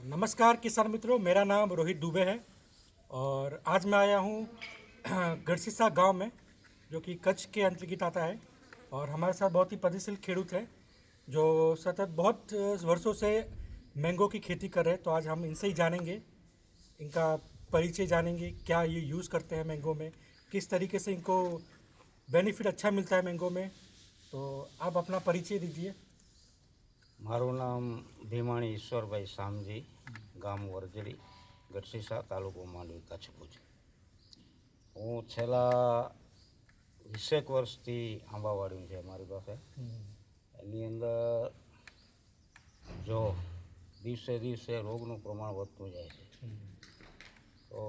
नमस्कार किसान मित्रों, मेरा नाम रोहित दुबे है और आज मैं आया हूँ गढ़सीसा गांव में, जो कि कच्छ के अंतर्गत आता है। और हमारे साथ बहुत ही प्रगतिशील खेडूत है जो सतत बहुत वर्षों से मैंगो की खेती कर रहे हैं। तो आज हम इनसे ही जानेंगे, इनका परिचय जानेंगे, क्या ये यूज़ करते हैं मैंगो में, किस तरीके से इनको बेनिफिट अच्छा मिलता है मैंगो में। तो आप अपना परिचय दीजिए। મારું નામ ભીમાણી ઈશ્વરભાઈ શામજી, ગામ વરજડી, ગઢસીસા, તાલુકો માંડવી, કચ્છ ભુજ. હું છેલ્લા 20 વર્ષથી આંબાવાડીનું છે મારી પાસે. એની અંદર જો દિવસે દિવસે રોગનું પ્રમાણ વધતું જાય છે, તો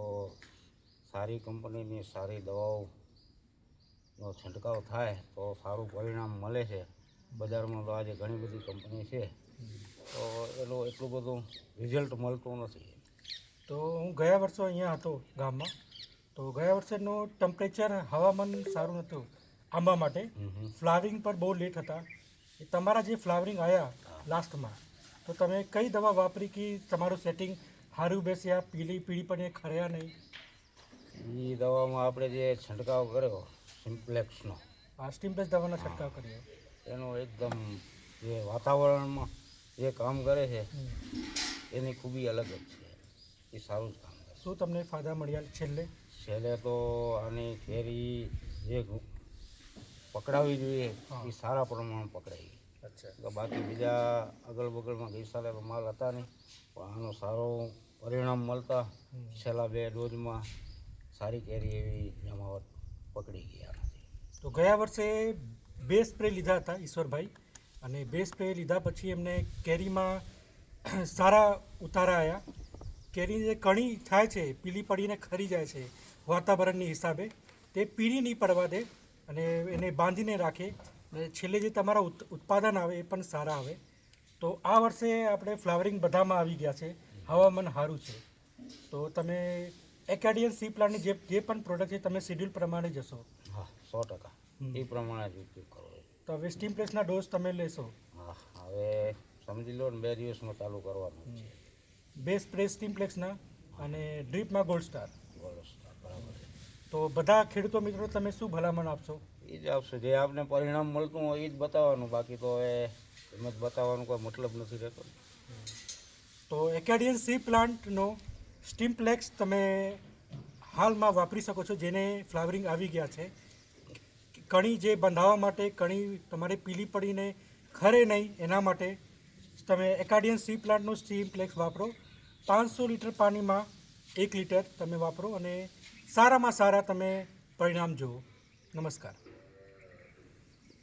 સારી કંપનીની સારી દવાઓનો છંટકાવ થાય તો સારું પરિણામ મળે છે. બજારમાં તો આજે ઘણી બધી કંપની છે, તો એનું એટલું બધું રિઝલ્ટ મળતું નથી. તો હું ગયા વર્ષે અહીંયા હતો ગામમાં, તો ગયા વર્ષેનું ટેમ્પરેચર હવામાન સારું નહોતું આંબા માટે. ફ્લાવરિંગ પર બહુ લેટ હતા. એ તમારા જે ફ્લાવરિંગ આવ્યા લાસ્ટમાં, તો તમે કઈ દવા વાપરી કે તમારું સેટિંગ સારું બેસ્યા, પીળી પણ એ ખર્યા નહીં? એ દવામાં આપણે જે છંટકાવ કર્યો સિમ્પ્લેક્સનો, આ સ્ટીમપ્લેસ દવાનો છંટકાવ કર્યો, એનો એકદમ જે વાતાવરણમાં જે કામ કરે છે એની ખૂબી અલગ જ છે. એ સારું જ કામ કરે. શું તમને ફાયદા મળ્યા છેલ્લે? છેલ્લે તો આની કેરી જે પકડાવી જોઈએ એ સારા પ્રમાણમાં પકડાઈ ગઈ. અચ્છા. તો બાકી બીજા અગલ બગલમાં ગઈ સાલે તો માલ હતા નહીં, પણ આનું સારું પરિણામ મળતા છેલ્લા 2 ડોઝમાં સારી કેરી એવી જમાવટ પકડી ગઈ આનાથી. તો ગયા વર્ષે 2 સ્પ્રે લીધા હતા ઈશ્વરભાઈ, અને 2 સ્પ્રે લીધા પછી એમને કેરીમાં સારા ઉતારા આવ્યા. કેરી જે કણી થાય છે, પીળી પડીને ખરી જાય છે વાતાવરણની હિસાબે, તે પીળી નહીં પડવા દે અને એને બાંધીને રાખે, અને છેલ્લે જે તમારા ઉત્પાદન આવે એ પણ સારા આવે. તો આ વર્ષે આપણે ફ્લાવરિંગ બધામાં આવી ગયા છે, હવામાન સારું છે. તો તમે એકેડિયન સી પ્લાન્ટની જે પણ પ્રોડક્ટ છે તમે શેડ્યુલ પ્રમાણે જશો? હા, 100%. એ પ્રમાણે જ ઉપયોગ કરવો. તો હવે સ્ટીમપ્લેસના ડોઝ તમે લેશો? હા, હવે સમજી લો ને 2 દિવસમાં ચાલુ કરવાનું છે. 2 સ્પ્રે સ્ટીમપ્લેક્સના અને ડ્રીપમાં ગોલ્ડ સ્ટાર. બરાબર. તો બધા ખેડૂતો મિત્રો તમે શું ભલામણ આપશો? એ જ આપશે, જે આપને પરિણામ મળતું હોય એ જ બતાવવાનું, બાકી તો એમ જ બતાવવાનું કોઈ મતલબ નથી રહેતો. તો એકેડિયન સી પ્લાન્ટનો સ્ટીમપ્લેક્સ તમે હાલમાં વાપરી શકો છો, જેને ફ્લાવરિંગ આવી ગયા છે. કણી જે બંધાવવા માટે, કણી તમારે પીલી પડીને ખરે નહીં એના માટે તમે એકેડિયન સી પ્લાન્ટનો સ્ટીમપ્લેક્સ વાપરો. 500 લીટર પાણીમાં 1 લીટર તમે વાપરો અને સારામાં સારા તમે પરિણામ જુઓ. નમસ્કાર.